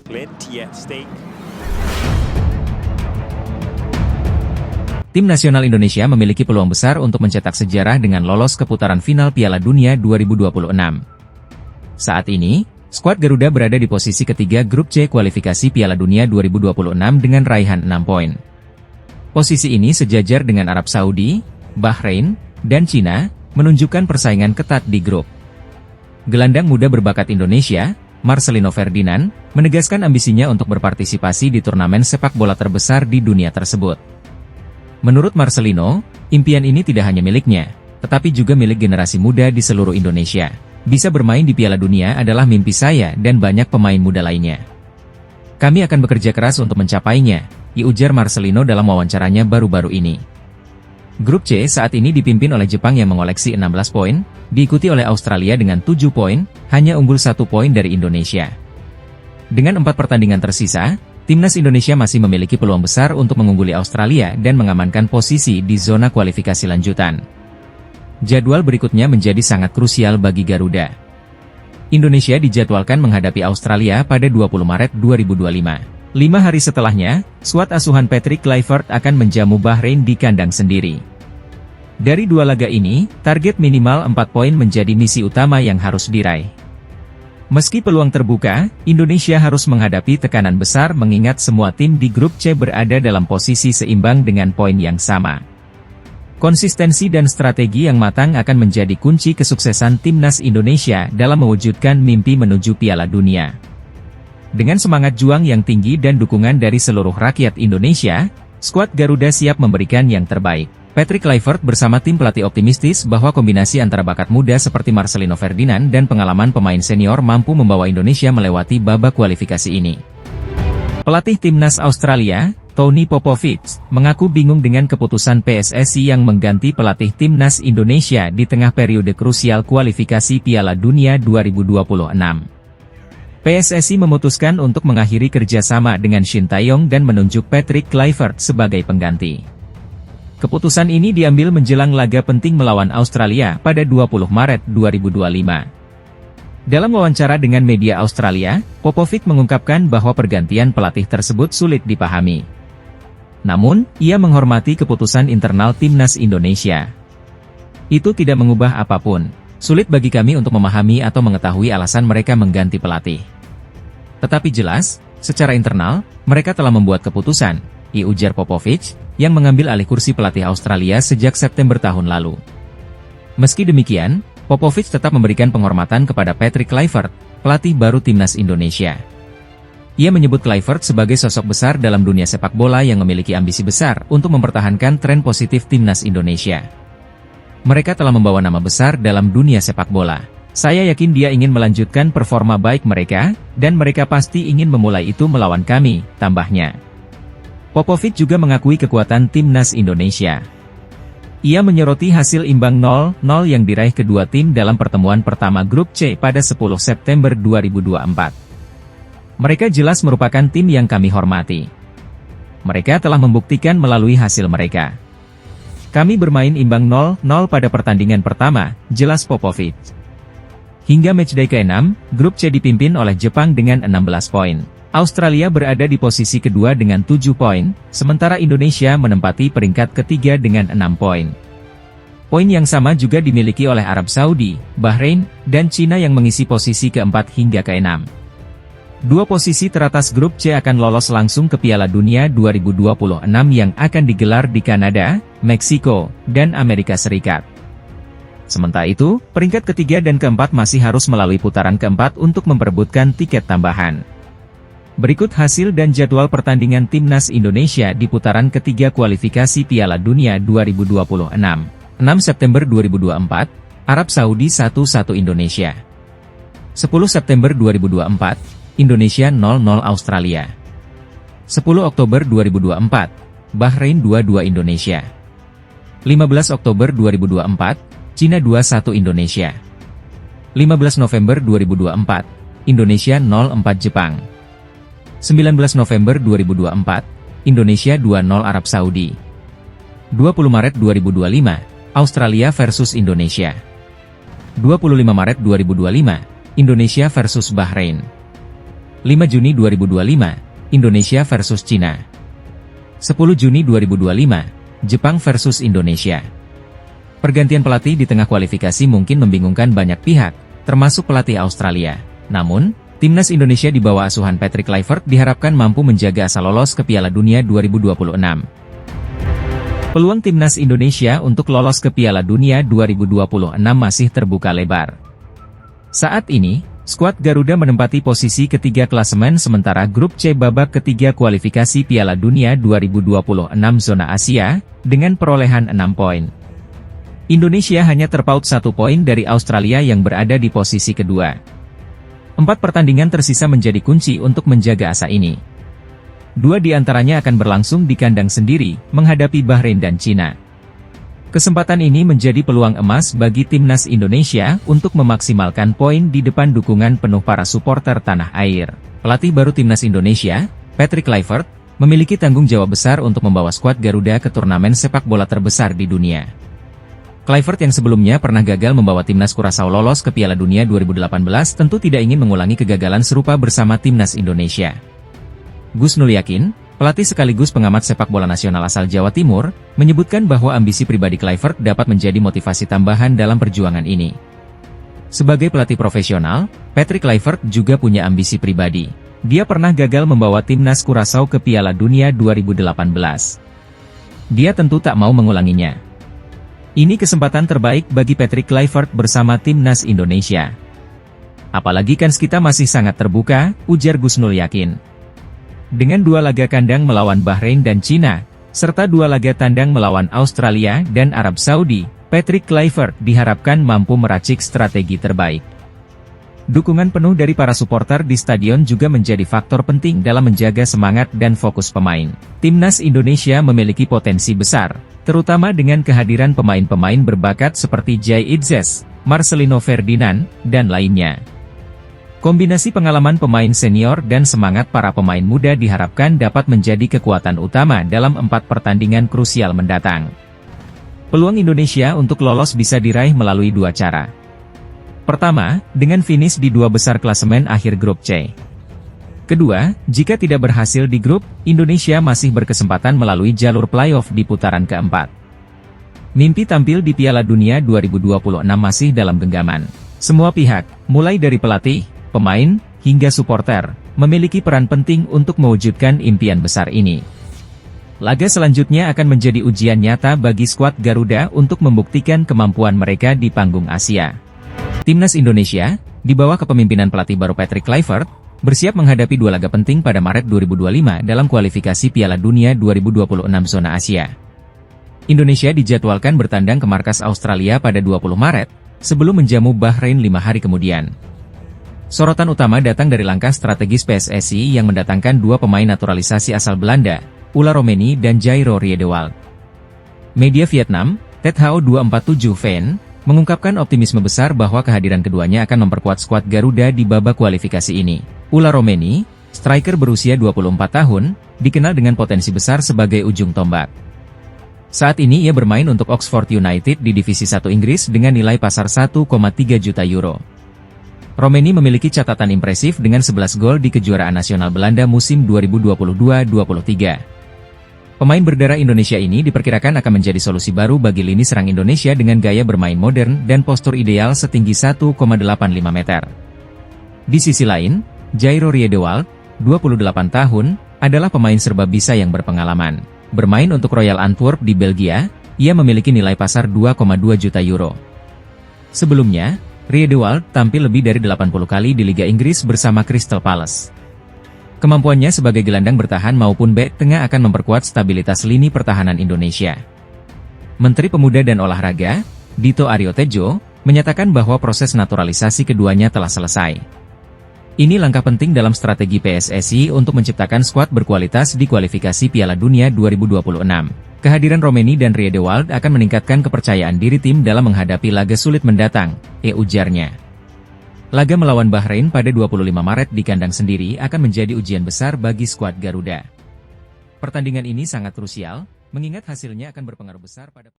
Plenty at stake. Tim nasional Indonesia memiliki peluang besar untuk mencetak sejarah dengan lolos ke putaran final Piala Dunia 2026. Saat ini, skuad Garuda berada di posisi ketiga grup C kualifikasi Piala Dunia 2026 dengan raihan 6 poin. Posisi ini sejajar dengan Arab Saudi, Bahrain, dan Cina, menunjukkan persaingan ketat di grup. Gelandang muda berbakat Indonesia, Marcelino Ferdinand, menegaskan ambisinya untuk berpartisipasi di turnamen sepak bola terbesar di dunia tersebut. Menurut Marcelino, impian ini tidak hanya miliknya, tetapi juga milik generasi muda di seluruh Indonesia. Bisa bermain di Piala Dunia adalah mimpi saya dan banyak pemain muda lainnya. Kami akan bekerja keras untuk mencapainya, ujar Marcelino dalam wawancaranya baru-baru ini. Grup C saat ini dipimpin oleh Jepang yang mengoleksi 16 poin, diikuti oleh Australia dengan 7 poin, hanya unggul 1 poin dari Indonesia. Dengan 4 pertandingan tersisa, Timnas Indonesia masih memiliki peluang besar untuk mengungguli Australia dan mengamankan posisi di zona kualifikasi lanjutan. Jadwal berikutnya menjadi sangat krusial bagi Garuda. Indonesia dijadwalkan menghadapi Australia pada 20 Maret 2025. 5 hari setelahnya, skuad asuhan Patrick Kluivert akan menjamu Bahrain di kandang sendiri. Dari 2 laga ini, target minimal 4 poin menjadi misi utama yang harus diraih. Meski peluang terbuka, Indonesia harus menghadapi tekanan besar mengingat semua tim di grup C berada dalam posisi seimbang dengan poin yang sama. Konsistensi dan strategi yang matang akan menjadi kunci kesuksesan Timnas Indonesia dalam mewujudkan mimpi menuju Piala Dunia. Dengan semangat juang yang tinggi dan dukungan dari seluruh rakyat Indonesia, skuad Garuda siap memberikan yang terbaik. Patrick Kluivert bersama tim pelatih optimistis bahwa kombinasi antara bakat muda seperti Marcelino Ferdinand dan pengalaman pemain senior mampu membawa Indonesia melewati babak kualifikasi ini. Pelatih Timnas Australia, Tony Popovic, mengaku bingung dengan keputusan PSSI yang mengganti pelatih Timnas Indonesia di tengah periode krusial kualifikasi Piala Dunia 2026. PSSI memutuskan untuk mengakhiri kerjasama dengan Shin Tae-yong dan menunjuk Patrick Kluivert sebagai pengganti. Keputusan ini diambil menjelang laga penting melawan Australia pada 20 Maret 2025. Dalam wawancara dengan media Australia, Popovic mengungkapkan bahwa pergantian pelatih tersebut sulit dipahami. Namun, ia menghormati keputusan internal Timnas Indonesia. Itu tidak mengubah apapun. Sulit bagi kami untuk memahami atau mengetahui alasan mereka mengganti pelatih. Tetapi jelas, secara internal, mereka telah membuat keputusan, ujar Popovic, yang mengambil alih kursi pelatih Australia sejak September tahun lalu. Meski demikian, Popovic tetap memberikan penghormatan kepada Patrick Kluivert, pelatih baru Timnas Indonesia. Ia menyebut Kluivert sebagai sosok besar dalam dunia sepak bola yang memiliki ambisi besar untuk mempertahankan tren positif Timnas Indonesia. Mereka telah membawa nama besar dalam dunia sepak bola. Saya yakin dia ingin melanjutkan performa baik mereka, dan mereka pasti ingin memulai itu melawan kami, tambahnya. Popovic juga mengakui kekuatan Timnas Indonesia. Ia menyoroti hasil imbang 0-0 yang diraih kedua tim dalam pertemuan pertama grup C pada 10 September 2024. Mereka jelas merupakan tim yang kami hormati. Mereka telah membuktikan melalui hasil mereka. Kami bermain imbang 0-0 pada pertandingan pertama, jelas Popovic. Hingga matchday ke-6, grup C dipimpin oleh Jepang dengan 16 poin. Australia berada di posisi kedua dengan 7 poin, sementara Indonesia menempati peringkat ketiga dengan 6 poin. Poin yang sama juga dimiliki oleh Arab Saudi, Bahrain, dan Cina yang mengisi posisi keempat hingga ke-6. 2 posisi teratas grup C akan lolos langsung ke Piala Dunia 2026 yang akan digelar di Kanada, Meksiko, dan Amerika Serikat. Sementara itu, peringkat ketiga dan keempat masih harus melalui putaran keempat untuk memperebutkan tiket tambahan. Berikut hasil dan jadwal pertandingan Timnas Indonesia di putaran ketiga kualifikasi Piala Dunia 2026. 6 September 2024, Arab Saudi 1-1 Indonesia. 10 September 2024, Indonesia 0-0 Australia. 10 Oktober 2024, Bahrain 2-2 Indonesia. 15 Oktober 2024, Cina 2-1 Indonesia. 15 November 2024, Indonesia 0-4 Jepang. 19 November 2024, Indonesia 2-0 Arab Saudi. 20 Maret 2025, Australia versus Indonesia. 25 Maret 2025, Indonesia versus Bahrain. 5 Juni 2025, Indonesia versus Cina. 10 Juni 2025, Jepang versus Indonesia. Pergantian pelatih di tengah kualifikasi mungkin membingungkan banyak pihak, termasuk pelatih Australia. Namun, timnas Indonesia di bawah asuhan Patrick Kluivert diharapkan mampu menjaga asa lolos ke Piala Dunia 2026. Peluang timnas Indonesia untuk lolos ke Piala Dunia 2026 masih terbuka lebar. Saat ini, skuad Garuda menempati posisi ketiga klasemen sementara grup C babak ketiga kualifikasi Piala Dunia 2026 zona Asia, dengan perolehan 6 poin. Indonesia hanya terpaut 1 poin dari Australia yang berada di posisi kedua. 4 pertandingan tersisa menjadi kunci untuk menjaga asa ini. 2 di antaranya akan berlangsung di kandang sendiri, menghadapi Bahrain dan Cina. Kesempatan ini menjadi peluang emas bagi timnas Indonesia untuk memaksimalkan poin di depan dukungan penuh para supporter tanah air. Pelatih baru timnas Indonesia, Patrick Kluivert, memiliki tanggung jawab besar untuk membawa skuad Garuda ke turnamen sepak bola terbesar di dunia. Kluivert yang sebelumnya pernah gagal membawa timnas Curaçao lolos ke Piala Dunia 2018 tentu tidak ingin mengulangi kegagalan serupa bersama timnas Indonesia. Gus Nur Yakin, pelatih sekaligus pengamat sepak bola nasional asal Jawa Timur, menyebutkan bahwa ambisi pribadi Kluivert dapat menjadi motivasi tambahan dalam perjuangan ini. Sebagai pelatih profesional, Patrick Kluivert juga punya ambisi pribadi. Dia pernah gagal membawa timnas Curaçao ke Piala Dunia 2018. Dia tentu tak mau mengulanginya. Ini kesempatan terbaik bagi Patrick Kluivert bersama timnas Indonesia. Apalagi kans kita masih sangat terbuka, ujar Gus Nur Yakin. Dengan 2 laga kandang melawan Bahrain dan Cina, serta 2 laga tandang melawan Australia dan Arab Saudi, Patrick Kluivert diharapkan mampu meracik strategi terbaik. Dukungan penuh dari para supporter di stadion juga menjadi faktor penting dalam menjaga semangat dan fokus pemain. Timnas Indonesia memiliki potensi besar, terutama dengan kehadiran pemain-pemain berbakat seperti Jai Idzes, Marcelino Ferdinand, dan lainnya. Kombinasi pengalaman pemain senior dan semangat para pemain muda diharapkan dapat menjadi kekuatan utama dalam 4 pertandingan krusial mendatang. Peluang Indonesia untuk lolos bisa diraih melalui 2 cara. Pertama, dengan finish di 2 besar klasemen akhir grup C. Kedua, jika tidak berhasil di grup, Indonesia masih berkesempatan melalui jalur playoff di putaran keempat. Mimpi tampil di Piala Dunia 2026 masih dalam genggaman. Semua pihak, mulai dari pelatih, pemain, hingga supporter, memiliki peran penting untuk mewujudkan impian besar ini. Laga selanjutnya akan menjadi ujian nyata bagi skuad Garuda untuk membuktikan kemampuan mereka di panggung Asia. Timnas Indonesia, di bawah kepemimpinan pelatih baru Patrick Kluivert, bersiap menghadapi 2 laga penting pada Maret 2025 dalam kualifikasi Piala Dunia 2026 zona Asia. Indonesia dijadwalkan bertandang ke markas Australia pada 20 Maret, sebelum menjamu Bahrain 5 hari kemudian. Sorotan utama datang dari langkah strategis PSSI yang mendatangkan 2 pemain naturalisasi asal Belanda, Ula Romeni dan Jairo Riedewald. Media Vietnam, THO247VN, mengungkapkan optimisme besar bahwa kehadiran keduanya akan memperkuat skuad Garuda di babak kualifikasi ini. Ula Romeni, striker berusia 24 tahun, dikenal dengan potensi besar sebagai ujung tombak. Saat ini ia bermain untuk Oxford United di Divisi 1 Inggris dengan nilai pasar 1,3 juta euro. Romeni memiliki catatan impresif dengan 11 gol di kejuaraan nasional Belanda musim 2022-23. Pemain berdarah Indonesia ini diperkirakan akan menjadi solusi baru bagi lini serang Indonesia dengan gaya bermain modern dan postur ideal setinggi 1,85 meter. Di sisi lain, Jairo Riedewald, 28 tahun, adalah pemain serba bisa yang berpengalaman. Bermain untuk Royal Antwerp di Belgia, ia memiliki nilai pasar 2,2 juta euro. Sebelumnya, Riedewald tampil lebih dari 80 kali di Liga Inggris bersama Crystal Palace. Kemampuannya sebagai gelandang bertahan maupun bek tengah akan memperkuat stabilitas lini pertahanan Indonesia. Menteri Pemuda dan Olahraga, Dito Aryo Tejo, menyatakan bahwa proses naturalisasi keduanya telah selesai. Ini langkah penting dalam strategi PSSI untuk menciptakan skuad berkualitas di kualifikasi Piala Dunia 2026. Kehadiran Romeni dan Riedewald akan meningkatkan kepercayaan diri tim dalam menghadapi laga sulit mendatang, ujarnya. Laga melawan Bahrain pada 25 Maret di kandang sendiri akan menjadi ujian besar bagi skuad Garuda. Pertandingan ini sangat krusial, mengingat hasilnya akan berpengaruh besar pada